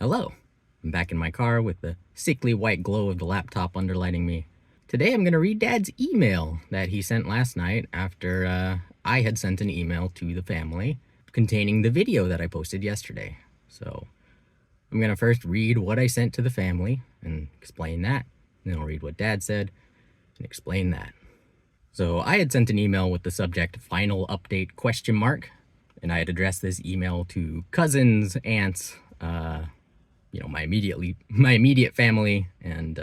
Hello. I'm back in my car with the sickly white glow of the laptop underlighting me. Today I'm going to read Dad's email that he sent last night after I had sent an email to the family containing the video that I posted yesterday. So I'm going to first read what I sent to the family and explain that. Then I'll read what Dad said and explain that. So I had sent an email with the subject final update ? And I had addressed this email to cousins, aunts, my immediate family, and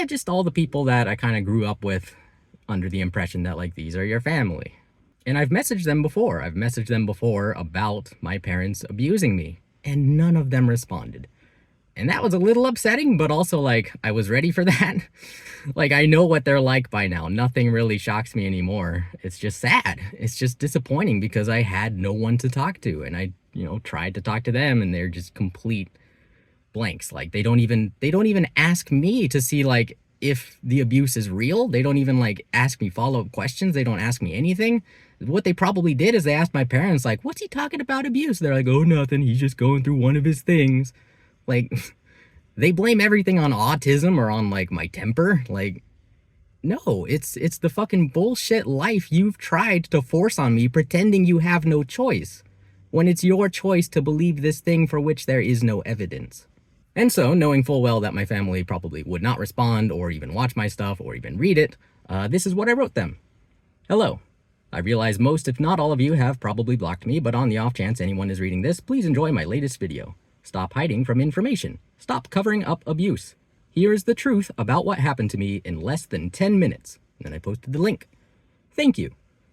just all the people that I kind of grew up with under the impression that like these are your family. And I've messaged them before. I've messaged them before about my parents abusing me, and none of them responded. And that was a little upsetting, but also like I was ready for that. Like I know what they're like by now. Nothing really shocks me anymore. It's just sad. It's just disappointing because I had no one to talk to, and I tried to talk to them and they're just complete blanks. Like they don't even ask me to see like if the abuse is real. They don't even like ask me follow-up questions. They don't ask me anything. What they probably did is they asked my parents like, what's he talking about abuse? They're like, oh, nothing. He's just going through one of his things. Like they blame everything on autism or on like my temper. Like, no, it's the fucking bullshit life you've tried to force on me, pretending you have no choice, when it's your choice to believe this thing for which there is no evidence. And so, knowing full well that my family probably would not respond or even watch my stuff or even read it, this is what I wrote them. Hello. I realize most, if not all of you, have probably blocked me, but on the off chance anyone is reading this, please enjoy my latest video. Stop hiding from information. Stop covering up abuse. Here is the truth about what happened to me in less than 10 minutes. And then I posted the link. Thank you.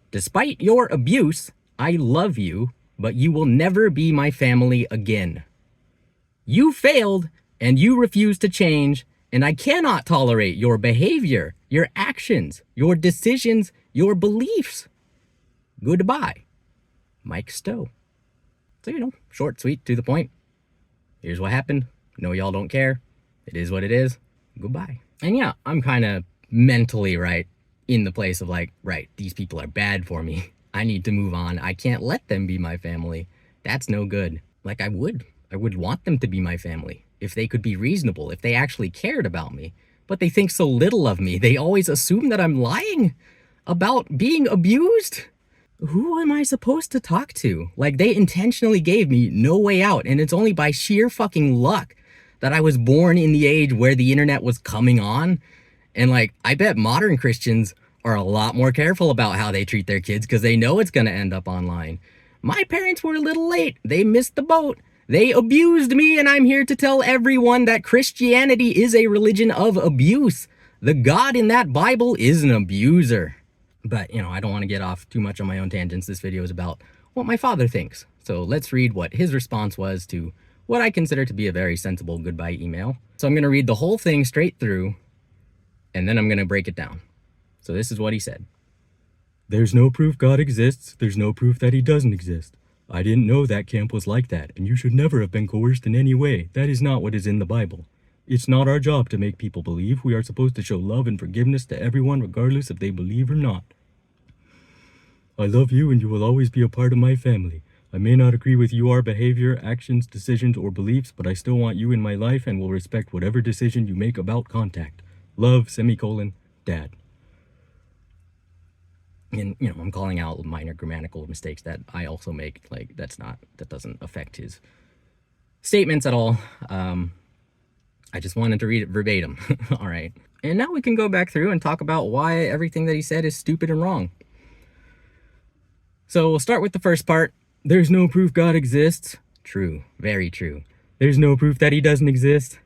Despite your abuse, I love you, but you will never be my family again. You failed, and you refuse to change, and I cannot tolerate your behavior, your actions, your decisions, your beliefs. Goodbye. Mike Stowe. So, short, sweet, to the point. Here's what happened. No, y'all don't care. It is what it is. Goodbye. And yeah, I'm kind of mentally in the place of like, these people are bad for me. I need to move on. I can't let them be my family. That's no good. Like I would want them to be my family if they could be reasonable, if they actually cared about me. But they think so little of me. They always assume that I'm lying about being abused. Who am I supposed to talk to? Like they intentionally gave me no way out, and it's only by sheer fucking luck that I was born in the age where the internet was coming on. And like, I bet modern Christians are a lot more careful about how they treat their kids because they know it's gonna end up online. My parents were a little late. They missed the boat. They abused me, and I'm here to tell everyone that Christianity is a religion of abuse. The God in that Bible is an abuser. But, I don't want to get off too much on my own tangents. This video is about what my father thinks. So let's read what his response was to what I consider to be a very sensible goodbye email. So I'm going to read the whole thing straight through, and then I'm going to break it down. So this is what he said. There's no proof God exists. There's no proof that he doesn't exist. I didn't know that camp was like that, and you should never have been coerced in any way. That is not what is in the Bible. It's not our job to make people believe. We are supposed to show love and forgiveness to everyone regardless if they believe or not. I love you, and you will always be a part of my family. I may not agree with your behavior, actions, decisions, or beliefs, but I still want you in my life and will respect whatever decision you make about contact. Love, Dad. And, I'm calling out minor grammatical mistakes that I also make. Like, that doesn't affect his statements at all. I just wanted to read it verbatim. All right. And now we can go back through and talk about why everything that he said is stupid and wrong. So we'll start with the first part. There's no proof God exists. True. Very true. There's no proof that he doesn't exist.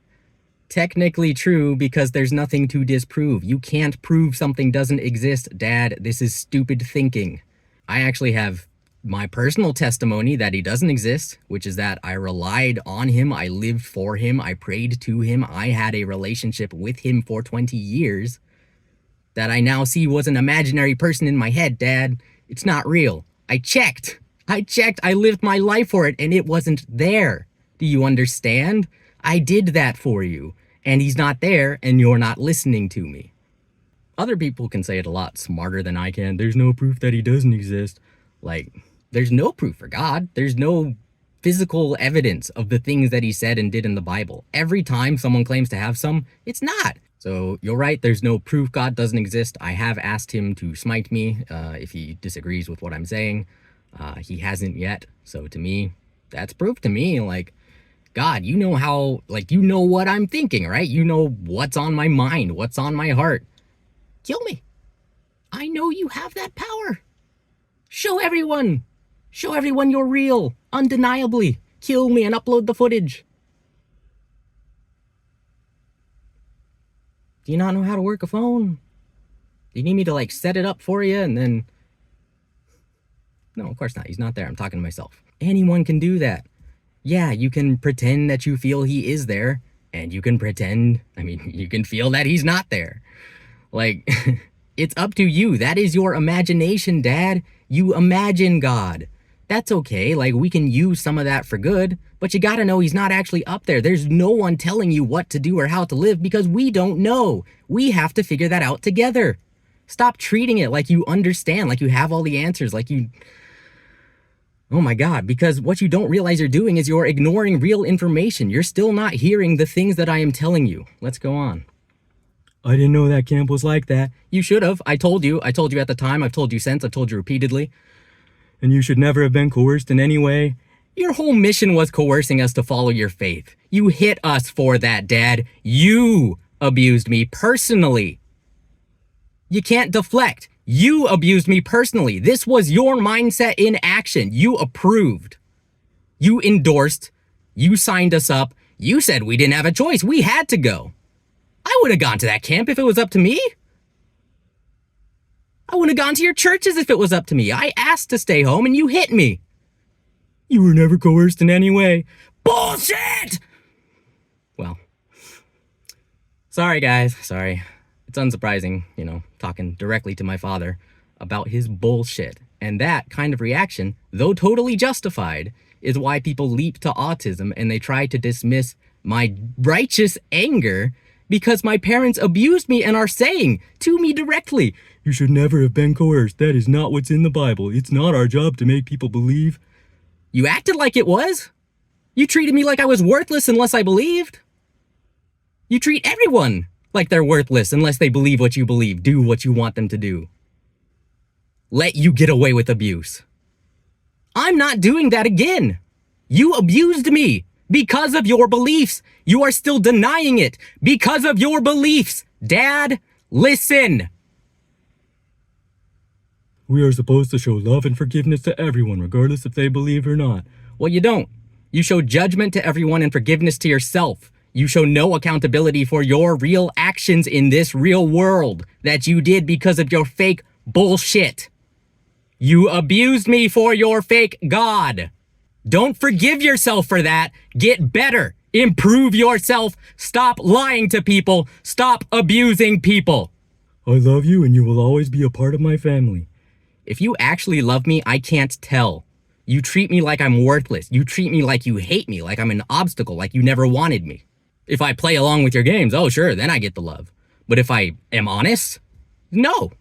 Technically true, because there's nothing to disprove. You can't prove something doesn't exist, Dad. This is stupid thinking. I actually have my personal testimony that he doesn't exist, which is that I relied on him, I lived for him, I prayed to him, I had a relationship with him for 20 years that I now see was an imaginary person in my head, Dad. It's not real. I checked, I lived my life for it, and it wasn't there. Do you understand? I did that for you, and he's not there, and you're not listening to me. Other people can say it a lot smarter than I can. There's no proof that he doesn't exist. Like, there's no proof for God. There's no physical evidence of the things that he said and did in the Bible. Every time someone claims to have some, it's not. So you're right, there's no proof God doesn't exist. I have asked him to smite me if he disagrees with what I'm saying. He hasn't yet. So to me, that's proof to me. Like, God, you know how, like, you know what I'm thinking, right? You know what's on my mind, what's on my heart. Kill me. I know you have that power. Show everyone. Show everyone you're real, undeniably. Kill me and upload the footage. Do you not know how to work a phone? Do you need me to, like, set it up for you and then... No, of course not. He's not there. I'm talking to myself. Anyone can do that. Yeah, you can pretend that you feel he is there, and you can pretend, you can feel that he's not there. Like, it's up to you. That is your imagination, Dad. You imagine God. That's okay. Like, we can use some of that for good, but you gotta know he's not actually up there. There's no one telling you what to do or how to live because we don't know. We have to figure that out together. Stop treating it like you understand, like you have all the answers, like you... Oh my God, because what you don't realize you're doing is you're ignoring real information. You're still not hearing the things that I am telling you. Let's go on. I didn't know that camp was like that. You should have. I told you. I told you at the time. I've told you since. I've told you repeatedly. And you should never have been coerced in any way. Your whole mission was coercing us to follow your faith. You hit us for that, Dad. You abused me personally. You can't deflect. You abused me personally. This was your mindset in action. You approved. You endorsed. You signed us up. You said we didn't have a choice. We had to go. I would have gone to that camp if it was up to me. I would have gone to your churches if it was up to me. I asked to stay home and you hit me. You were never coerced in any way. Bullshit! Well, sorry guys, sorry. It's unsurprising, talking directly to my father about his bullshit. And that kind of reaction, though totally justified, is why people leap to autism and they try to dismiss my righteous anger because my parents abused me and are saying to me directly, you should never have been coerced. That is not what's in the Bible. It's not our job to make people believe. You acted like it was. You treated me like I was worthless unless I believed. You treat everyone like they're worthless unless they believe what you believe, do what you want them to do. Let you get away with abuse. I'm not doing that again. You abused me because of your beliefs. You are still denying it because of your beliefs. Dad, listen. We are supposed to show love and forgiveness to everyone, regardless if they believe or not. Well, you don't. You show judgment to everyone and forgiveness to yourself. You show no accountability for your real actions in this real world that you did because of your fake bullshit. You abused me for your fake God. Don't forgive yourself for that. Get better. Improve yourself. Stop lying to people. Stop abusing people. I love you and you will always be a part of my family. If you actually love me, I can't tell. You treat me like I'm worthless. You treat me like you hate me, like I'm an obstacle, like you never wanted me. If I play along with your games, oh sure, then I get the love. But if I am honest, no.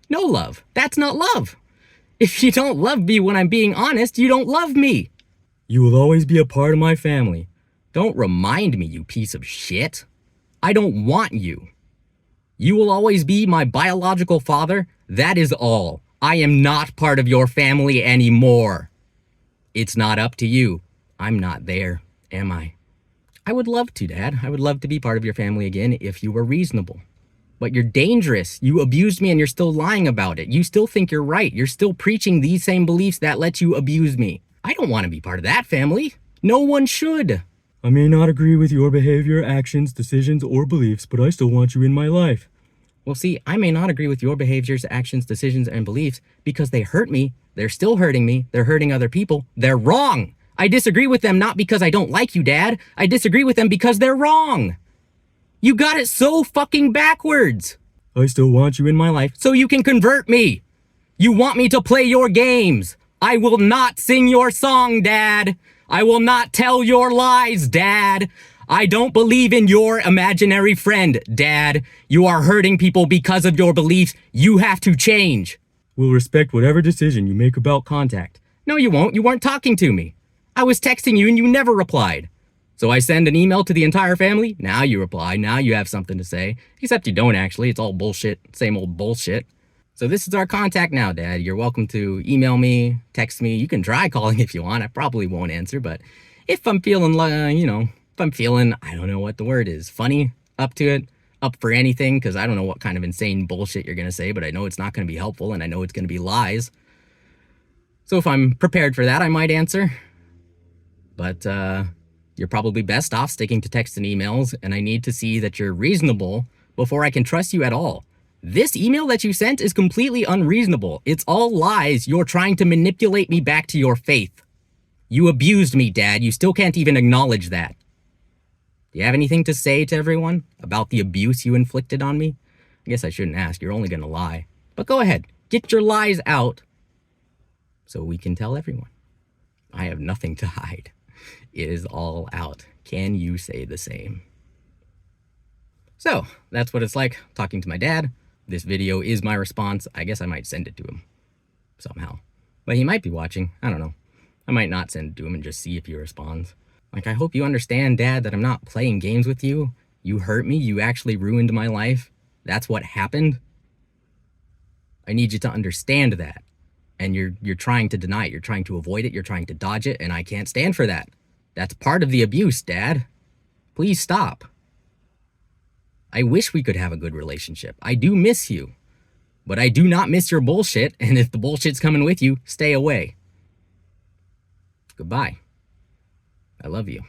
No love. That's not love. If you don't love me when I'm being honest, you don't love me. You will always be a part of my family. Don't remind me, you piece of shit. I don't want you. You will always be my biological father. That is all. I am not part of your family anymore. It's not up to you. I'm not there, am I? I would love to, Dad. I would love to be part of your family again if you were reasonable. But you're dangerous. You abused me and you're still lying about it. You still think you're right. You're still preaching these same beliefs that let you abuse me. I don't want to be part of that family. No one should. I may not agree with your behavior, actions, decisions, or beliefs, but I still want you in my life. Well, see, I may not agree with your behaviors, actions, decisions, and beliefs because they hurt me. They're still hurting me. They're hurting other people. They're wrong. I disagree with them not because I don't like you, Dad. I disagree with them because they're wrong. You got it so fucking backwards. I still want you in my life so you can convert me. You want me to play your games. I will not sing your song, Dad. I will not tell your lies, Dad. I don't believe in your imaginary friend, Dad. You are hurting people because of your beliefs. You have to change. We'll respect whatever decision you make about contact. No, you won't. You weren't talking to me. I was texting you and you never replied. So I send an email to the entire family. Now you reply. Now you have something to say. Except you don't actually. It's all bullshit. Same old bullshit. So this is our contact now, Dad. You're welcome to email me, text me. You can try calling if you want. I probably won't answer, but if I'm feeling, if I'm feeling, I don't know what the word is, funny, up to it, up for anything, because I don't know what kind of insane bullshit you're going to say, but I know it's not going to be helpful, and I know it's going to be lies. So if I'm prepared for that, I might answer. But you're probably best off sticking to texts and emails, and I need to see that you're reasonable before I can trust you at all. This email that you sent is completely unreasonable. It's all lies. You're trying to manipulate me back to your faith. You abused me, Dad. You still can't even acknowledge that. Do you have anything to say to everyone about the abuse you inflicted on me? I guess I shouldn't ask. You're only going to lie. But go ahead. Get your lies out so we can tell everyone. I have nothing to hide. It is all out. Can you say the same? So, that's what it's like talking to my dad. This video is my response. I guess I might send it to him somehow. But he might be watching. I don't know. I might not send it to him and just see if he responds. Like, I hope you understand, Dad, that I'm not playing games with you. You hurt me. You actually ruined my life. That's what happened. I need you to understand that. And you're trying to deny it. You're trying to avoid it. You're trying to dodge it. And I can't stand for that. That's part of the abuse, Dad. Please stop. I wish we could have a good relationship. I do miss you. But I do not miss your bullshit. And if the bullshit's coming with you, stay away. Goodbye. I love you.